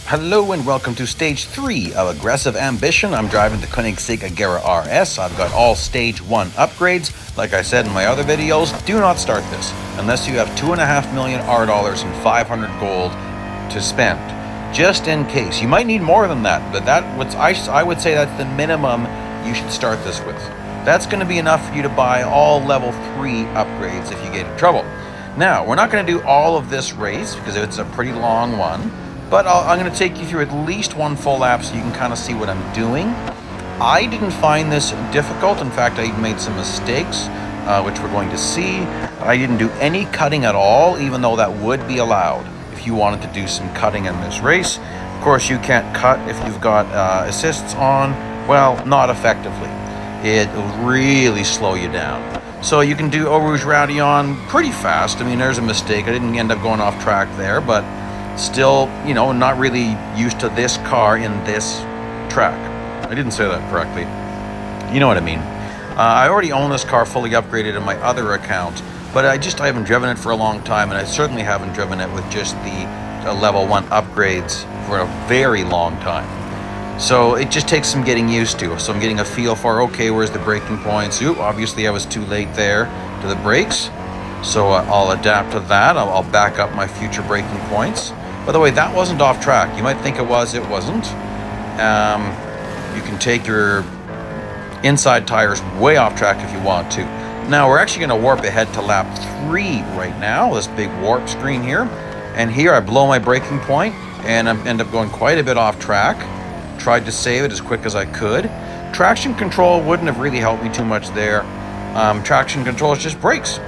Hello and welcome to stage 3 of Aggressive Ambition. I'm driving the Koenigsegg Agera RS. I've got all stage 1 upgrades. Like I said in my other videos, do not start this unless you have $2.5 million R dollars and 500 gold to spend. Just in case. You might need more than that, but I would say that's the minimum you should start this with. That's going to be enough for you to buy all level 3 upgrades if you get in trouble. Now, we're not going to do all of this race because it's a pretty long one. But I'm going to take you through at least one full lap so you can kind of see what I'm doing. I didn't find this difficult. In fact, I made some mistakes, which we're going to see. I didn't do any cutting at all, even though that would be allowed if you wanted to do some cutting in this race. Of course, you can't cut if you've got assists on. Well, not effectively. It will really slow you down. So you can do Eau Rouge Radeon pretty fast. I mean, there's a mistake. I didn't end up going off track there, but still, you know, not really used to this car in this track. I didn't say that correctly. You know what I mean. I already own this car fully upgraded in my other account, but I haven't driven it for a long time, and I certainly haven't driven it with just the level 1 upgrades for a very long time. So it just takes some getting used to. So I'm getting a feel for, okay, where's the braking points? Ooh, obviously I was too late there to the brakes. So I'll adapt to that. I'll back up my future braking points. By the way, that wasn't off track. You might think it was, it wasn't. You can take your inside tires way off track if you want to. Now, we're actually going to warp ahead to lap 3 right now, this big warp screen here. And here I blow my braking point, and I end up going quite a bit off track. Tried to save it as quick as I could. Traction control wouldn't have really helped me too much there. Traction control is just brakes.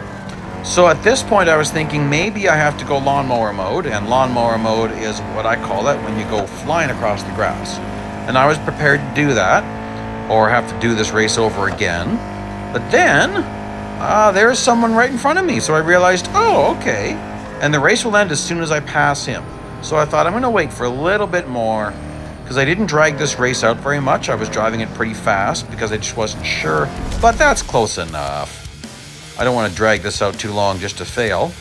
So at this point I was thinking maybe I have to go lawnmower mode, and lawnmower mode is what I call it when you go flying across the grass. And I was prepared to do that, or have to do this race over again. But then, there's someone right in front of me, so I realized, oh, okay. And the race will end as soon as I pass him. So I thought I'm going to wait for a little bit more, because I didn't drag this race out very much. I was driving it pretty fast because I just wasn't sure, but that's close enough. I don't want to drag this out too long just to fail.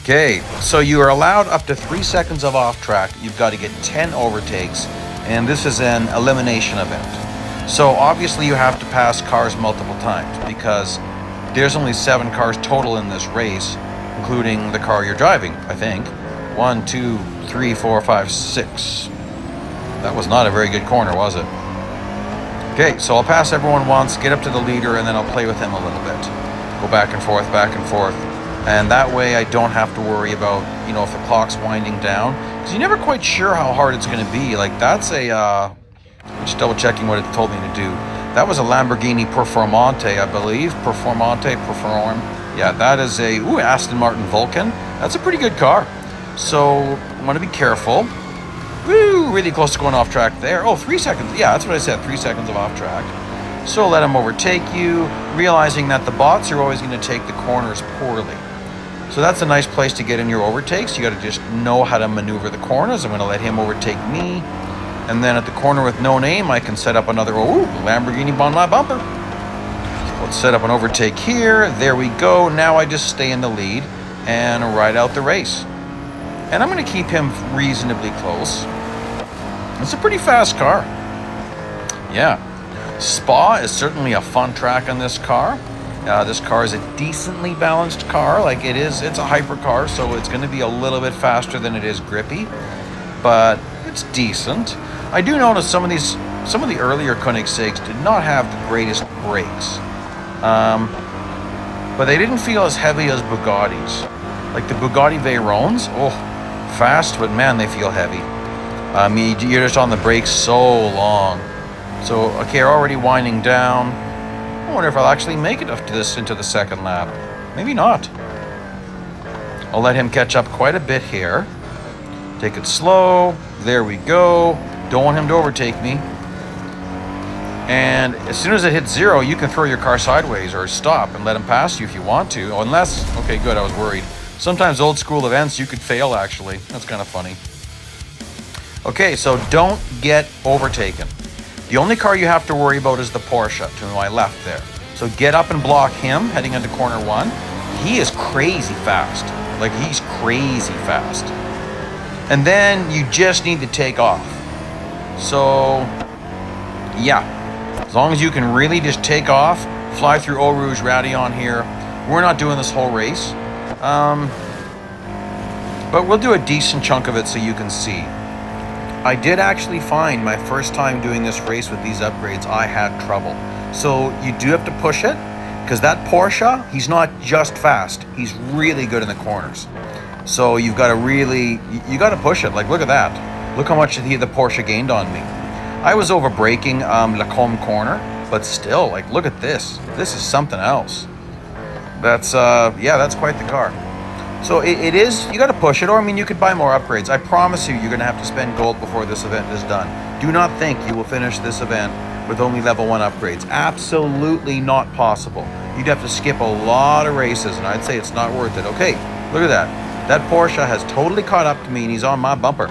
Okay, so you are allowed up to 3 seconds of off track. You've got to get 10 overtakes, and this is an elimination event. So obviously you have to pass cars multiple times because there's only 7 cars total in this race, including the car you're driving, I think. 1, 2, 3, 4, 5, 6. That was not a very good corner, was it? Okay, so I'll pass everyone once, get up to the leader, and then I'll play with him a little bit. Go back and forth, and that way I don't have to worry about, you know, if the clock's winding down. Because you're never quite sure how hard it's going to be. Like, that's a, just double checking what it told me to do. That was a Lamborghini Performante, I believe. Perform. Yeah, that is a, Aston Martin Vulcan. That's a pretty good car. So, I want to be careful. Woo, really close to going off track there. Oh, 3 seconds. Yeah, that's what I said, 3 seconds of off track. So let them overtake you, realizing that the bots are always going to take the corners poorly. So that's a nice place to get in your overtakes. You got to just know how to maneuver the corners. I'm going to let him overtake me. And then at the corner with no name, I can set up another, Lamborghini on my bumper. So let's set up an overtake here. There we go. Now I just stay in the lead and ride out the race. And I'm going to keep him reasonably close. It's a pretty fast car. Yeah. Spa is certainly a fun track on this car. This car is a decently balanced car. Like it's a hypercar, so it's going to be a little bit faster than it is grippy. But it's decent. I do notice some of the earlier Koenigsegg's did not have the greatest brakes. But they didn't feel as heavy as Bugattis. Like the Bugatti Veyrons, fast, but man, they feel heavy. I mean, you're just on the brakes so long. So, okay, we're already winding down. I wonder if I'll actually make it up to this into the second lap. Maybe not. I'll let him catch up quite a bit here. Take it slow. There we go. Don't want him to overtake me. And as soon as it hits 0, you can throw your car sideways or stop and let him pass you if you want to. Unless, okay, good, I was worried. Sometimes old school events, you could fail, actually. That's kind of funny. Okay, so don't get overtaken. The only car you have to worry about is the Porsche to my left there. So get up and block him heading into corner 1. He is crazy fast. Like, he's crazy fast. And then you just need to take off. So, yeah, as long as you can really just take off, fly through Eau Rouge Radillon here. We're not doing this whole race, but we'll do a decent chunk of it so you can see. I did actually find my first time doing this race with these upgrades, I had trouble. So you do have to push it, because that Porsche, he's not just fast, he's really good in the corners. So you've got to really, you got to push it. Like, look at that. Look how much the Porsche gained on me. I was over braking Lacombe corner, but still, like, look at this. This is something else. That's, yeah, that's quite the car. So it is, you got to push it, or I mean, you could buy more upgrades. I promise you, you're going to have to spend gold before this event is done. Do not think you will finish this event with only level 1 upgrades. Absolutely not possible. You'd have to skip a lot of races, and I'd say it's not worth it. Okay, look at that. That Porsche has totally caught up to me, and he's on my bumper.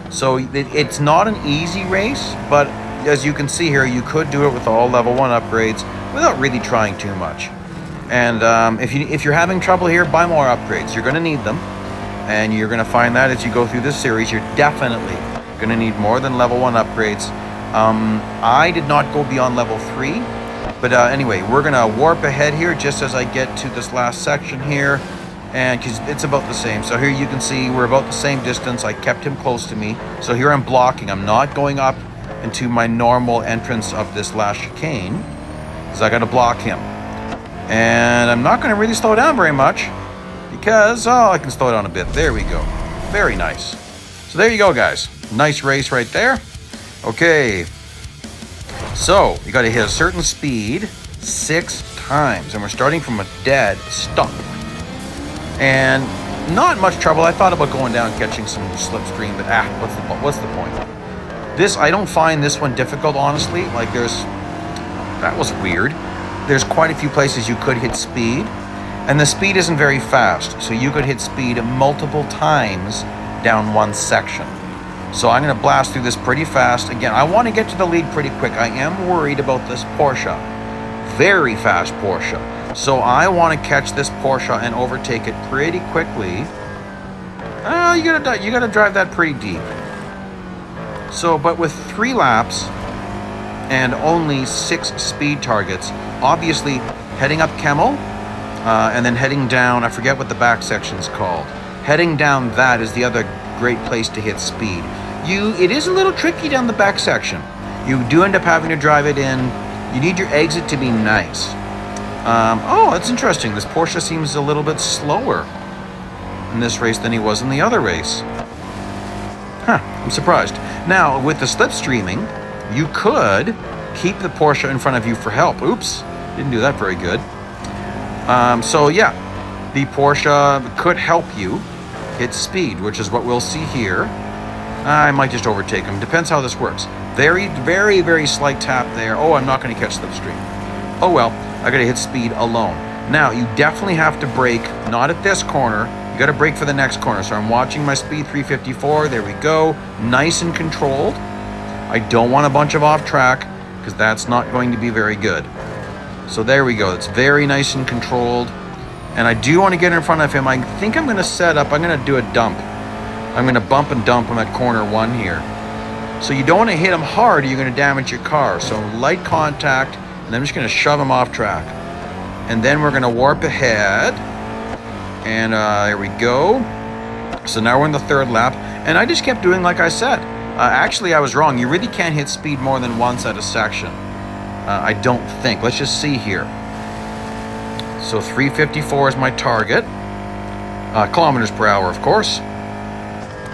So it's not an easy race, but as you can see here, you could do it with all level 1 upgrades without really trying too much. And if you're having trouble here, buy more upgrades. You're going to need them, and you're going to find that as you go through this series. You're definitely going to need more than level 1 upgrades. I did not go beyond level 3, but anyway, we're going to warp ahead here just as I get to this last section here, and because it's about the same. So here you can see we're about the same distance. I kept him close to me. So here I'm blocking. I'm not going up into my normal entrance of this last chicane, because I got to block him. And I'm not going to really slow down very much, because, oh, I can slow down a bit. There we go. Very nice. So there you go, guys. Nice race right there. Okay. So you got to hit a certain speed 6 times, and we're starting from a dead stop. And not much trouble. I thought about going down, catching some slipstream, but what's the point? This, I don't find this one difficult, honestly. Like, that was weird. There's quite a few places you could hit speed, and the speed isn't very fast, so you could hit speed multiple times down one section. So I'm going to blast through this pretty fast. Again, I want to get to the lead pretty quick. I am worried about this Porsche. Very fast Porsche. So I want to catch this Porsche and overtake it pretty quickly. You gotta drive that pretty deep. So, but with 3 laps and only 6 speed targets, obviously heading up Kemmel, and then heading down, I forget what the back section's called. Heading down that is the other great place to hit speed. It is a little tricky down the back section. You do end up having to drive it in. You need your exit to be nice. Oh, that's interesting. This Porsche seems a little bit slower in this race than he was in the other race. Huh, I'm surprised. Now, with the slipstreaming, you could keep the Porsche in front of you for help. Oops, didn't do that very good. So yeah, the Porsche could help you hit speed, which is what we'll see here. I might just overtake him. Depends how this works. Very, very, very slight tap there. Oh, I'm not going to catch slipstream. Oh well, I got to hit speed alone. Now, you definitely have to brake, not at this corner. You got to brake for the next corner. So I'm watching my speed, 354. There we go. Nice and controlled. I don't want a bunch of off track, because that's not going to be very good. So there we go. It's very nice and controlled. And I do want to get in front of him. I think I'm going to set up, I'm going to do a dump. I'm going to bump and dump him at corner 1 here. So you don't want to hit him hard or you're going to damage your car. So light contact, and I'm just going to shove him off track. And then we're going to warp ahead. And there we go. So now we're in the 3rd lap. And I just kept doing like I said. Actually, I was wrong. You really can't hit speed more than once at a section. I don't think. Let's just see here. So 354 is my target. Kilometers per hour, of course.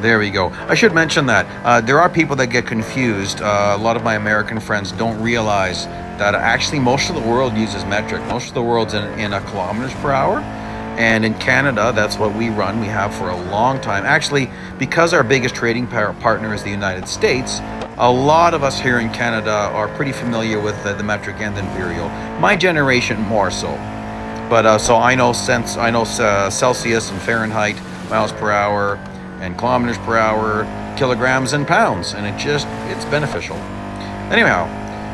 There we go. I should mention that there are people that get confused. A lot of my American friends don't realize that actually most of the world uses metric. Most of the world's in a kilometers per hour. And in Canada, that's what we run. We have for a long time. Actually, because our biggest trading partner is the United States, a lot of us here in Canada are pretty familiar with the metric and the imperial. My generation more so. But so I know Celsius and Fahrenheit, miles per hour, and kilometers per hour, kilograms and pounds, and it's beneficial. Anyhow,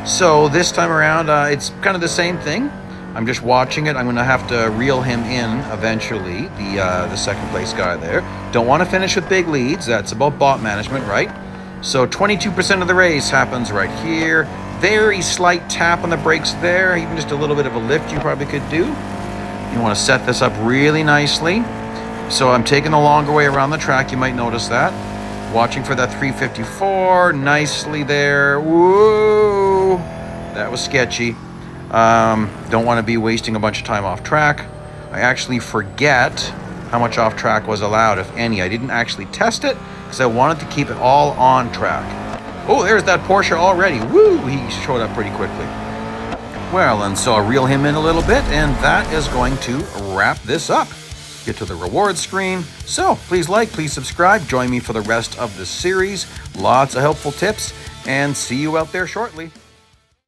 so this time around, it's kind of the same thing, I'm just watching it. I'm going to have to reel him in eventually, the second place guy there. Don't want to finish with big leads. That's about bot management, right? So 22% of the race happens right here. Very slight tap on the brakes there. Even just a little bit of a lift you probably could do. You want to set this up really nicely. So I'm taking the longer way around the track. You might notice that. Watching for that 354. Nicely there. Whoa! That was sketchy. Don't want to be wasting a bunch of time off track. I actually forget how much off track was allowed, if any. I didn't actually test it because I wanted to keep it all on track. Oh, there's that Porsche already. Woo! He showed up pretty quickly. Well, and so I'll reel him in a little bit, and that is going to wrap this up. Get to the reward screen. So please like, please subscribe. Join me for the rest of the series. Lots of helpful tips, and see you out there shortly.